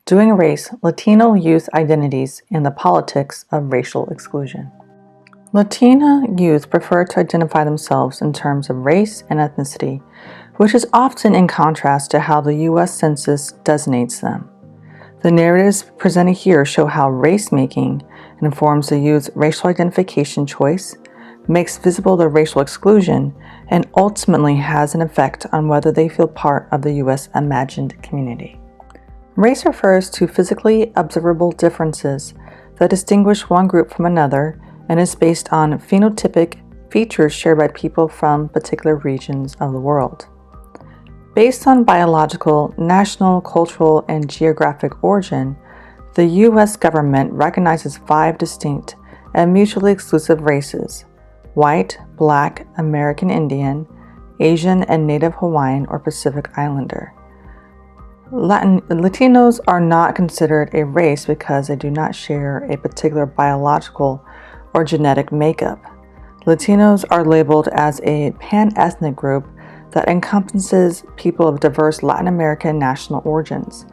Doing Race, Latino Youth Identities and the Politics of Racial Exclusion. Latina youth prefer to identify themselves in terms of race and ethnicity, which is often in contrast to how the U.S. Census designates them. The narratives presented here show how race-making informs the youth's racial identification choice, makes visible their racial exclusion, and ultimately has an effect on whether they feel part of the U.S. imagined community. Race refers to physically observable differences that distinguish one group from another and is based on phenotypic features shared by people from particular regions of the world. Based on biological, national, cultural, and geographic origin, the U.S. government recognizes 5 distinct and mutually exclusive races: white, black, American Indian, Asian, and Native Hawaiian or Pacific Islander. Latinos are not considered a race because they do not share a particular biological or genetic makeup. Latinos are labeled as a pan-ethnic group that encompasses people of diverse Latin American national origins.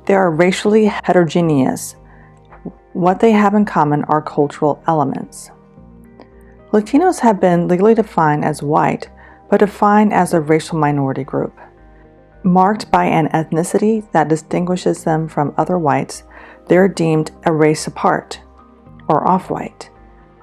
They are racially heterogeneous. What they have in common are cultural elements. Latinos have been legally defined as white, but defined as a racial minority group. Marked by an ethnicity that distinguishes them from other whites, they are deemed a race apart, or off-white.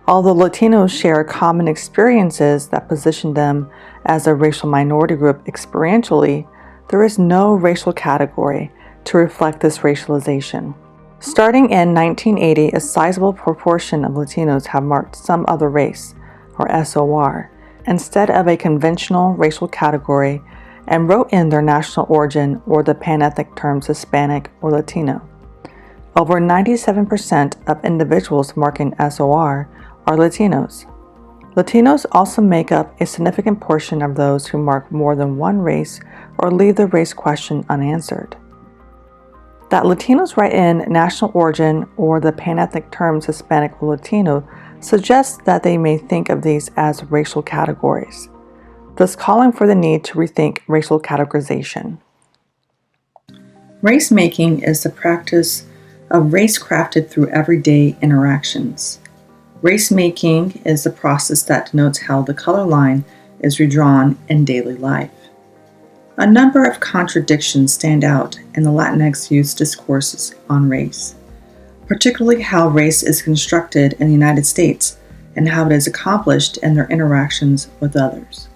Although Latinos share common experiences that position them as a racial minority group experientially, there is no racial category to reflect this racialization. Starting in 1980, a sizable proportion of Latinos have marked some other race, or SOR, instead of a conventional racial category and wrote in their national origin or the pan-ethnic terms Hispanic or Latino. Over 97% of individuals marking SOR are Latinos. Latinos also make up a significant portion of those who mark more than one race or leave the race question unanswered. That Latinos write in national origin or the pan-ethnic terms Hispanic or Latino suggests that they may think of these as racial categories, thus calling for the need to rethink racial categorization. Race-making is the practice of race crafted through everyday interactions. Race-making is the process that denotes how the color line is redrawn in daily life. A number of contradictions stand out in the Latinx youth's discourses on race, particularly how race is constructed in the United States and how it is accomplished in their interactions with others.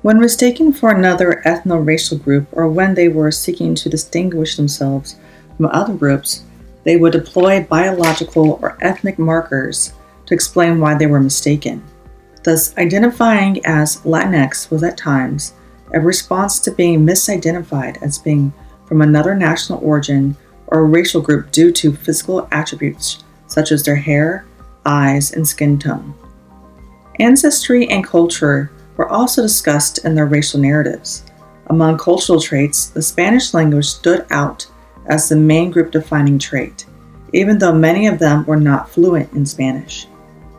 When mistaken for another ethno-racial group or when they were seeking to distinguish themselves from other groups, they would deploy biological or ethnic markers to explain why they were mistaken. Thus, identifying as Latinx was at times a response to being misidentified as being from another national origin or a racial group due to physical attributes such as their hair, eyes, and skin tone. Ancestry and culture were also discussed in their racial narratives. Among cultural traits, the Spanish language stood out as the main group-defining trait, even though many of them were not fluent in Spanish.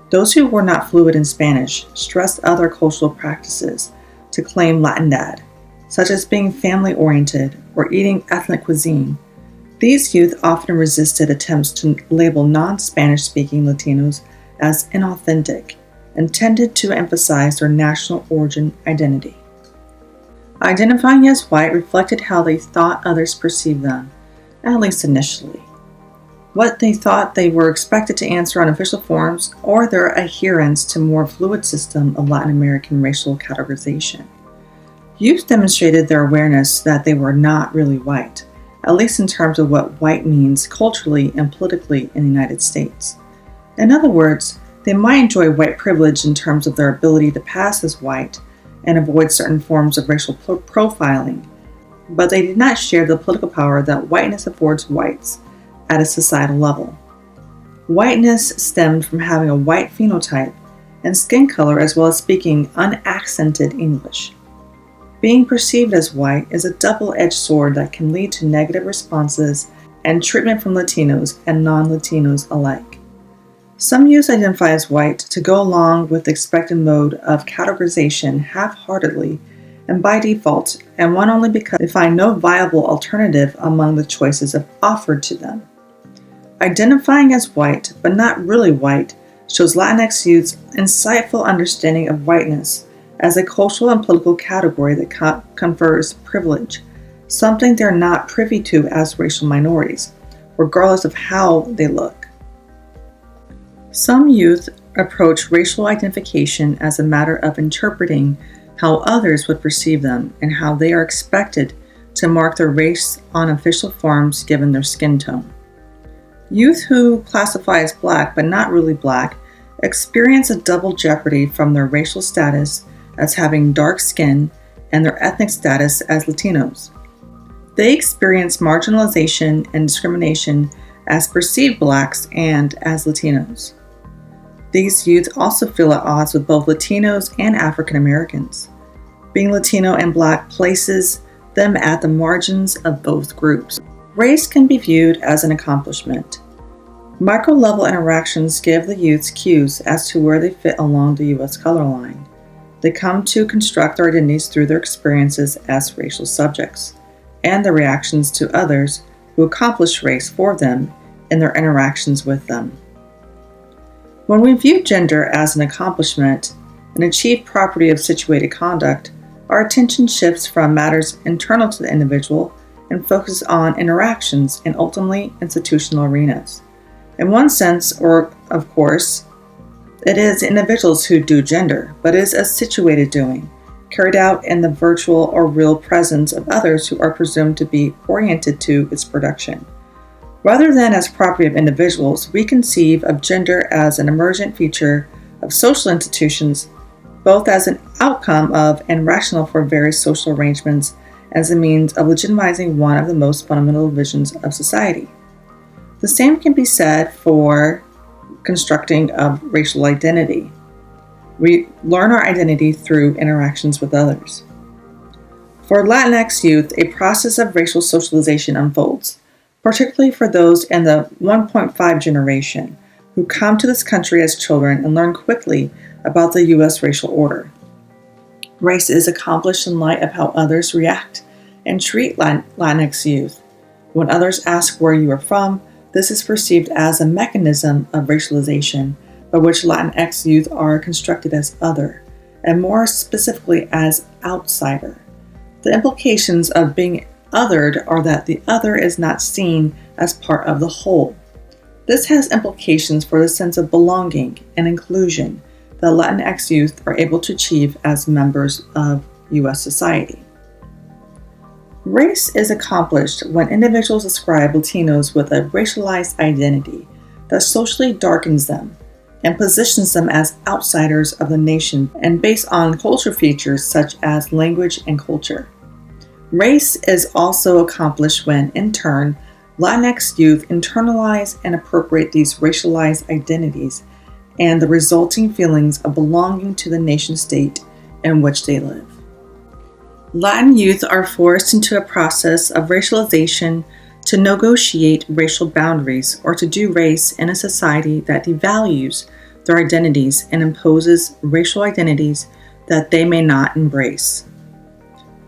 Those who were not fluent in Spanish stressed other cultural practices to claim Latindad, such as being family-oriented or eating ethnic cuisine. These youth often resisted attempts to label non-Spanish-speaking Latinos as inauthentic and tended to emphasize their national origin identity. Identifying as white reflected how they thought others perceived them, at least initially, what they thought they were expected to answer on official forms, or their adherence to more fluid system of Latin American racial categorization. Youth demonstrated their awareness that they were not really white, at least in terms of what white means culturally and politically in the United States. In other words, they might enjoy white privilege in terms of their ability to pass as white and avoid certain forms of racial profiling, but they did not share the political power that whiteness affords whites at a societal level. Whiteness stemmed from having a white phenotype and skin color as well as speaking unaccented English. Being perceived as white is a double-edged sword that can lead to negative responses and treatment from Latinos and non-Latinos alike. Some youth identify as white to go along with the expected mode of categorization half-heartedly and by default, and one only because they find no viable alternative among the choices offered to them. Identifying as white, but not really white, shows Latinx youth's insightful understanding of whiteness as a cultural and political category that confers privilege, something they're not privy to as racial minorities, regardless of how they look. Some youth approach racial identification as a matter of interpreting how others would perceive them and how they are expected to mark their race on official forms given their skin tone. Youth who classify as black but not really black experience a double jeopardy from their racial status as having dark skin and their ethnic status as Latinos. They experience marginalization and discrimination as perceived blacks and as Latinos. These youth also feel at odds with both Latinos and African Americans. Being Latino and black places them at the margins of both groups. Race can be viewed as an accomplishment. Micro-level interactions give the youths cues as to where they fit along the U.S. color line. They come to construct their identities through their experiences as racial subjects and their reactions to others who accomplish race for them in their interactions with them. When we view gender as an accomplishment, an achieved property of situated conduct, our attention shifts from matters internal to the individual and focuses on interactions and ultimately institutional arenas. In one sense, or of course, it is individuals who do gender, but it is a situated doing, carried out in the virtual or real presence of others who are presumed to be oriented to its production. Rather than as property of individuals, we conceive of gender as an emergent feature of social institutions, both as an outcome of and rational for various social arrangements as a means of legitimizing one of the most fundamental visions of society. The same can be said for constructing of racial identity. We learn our identity through interactions with others. For Latinx youth, a process of racial socialization unfolds, particularly for those in the 1.5 generation who come to this country as children and learn quickly about the U.S. racial order. Race is accomplished in light of how others react and treat Latinx youth. When others ask where you are from, this is perceived as a mechanism of racialization by which Latinx youth are constructed as other, and more specifically as outsider. The implications of being othered are that the other is not seen as part of the whole. This has implications for the sense of belonging and inclusion that Latinx youth are able to achieve as members of U.S. society. Race is accomplished when individuals ascribe Latinos with a racialized identity that socially darkens them and positions them as outsiders of the nation and based on culture features such as language and culture. Race is also accomplished when, in turn, Latinx youth internalize and appropriate these racialized identities and the resulting feelings of belonging to the nation-state in which they live. Latin youth are forced into a process of racialization to negotiate racial boundaries or to do race in a society that devalues their identities and imposes racial identities that they may not embrace.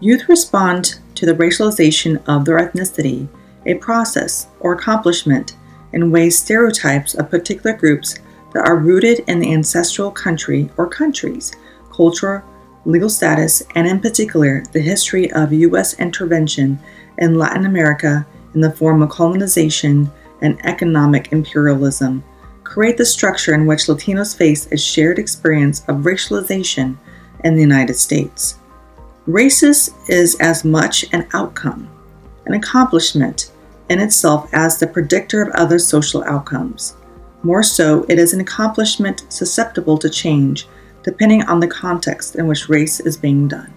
Youth respond to the racialization of their ethnicity, a process or accomplishment, in ways stereotypes of particular groups that are rooted in the ancestral country or countries, culture, legal status, and in particular, the history of U.S. intervention in Latin America in the form of colonization and economic imperialism, create the structure in which Latinos face a shared experience of racialization in the United States. Racist is as much an outcome, an accomplishment in itself as the predictor of other social outcomes. More so, it is an accomplishment susceptible to change depending on the context in which race is being done.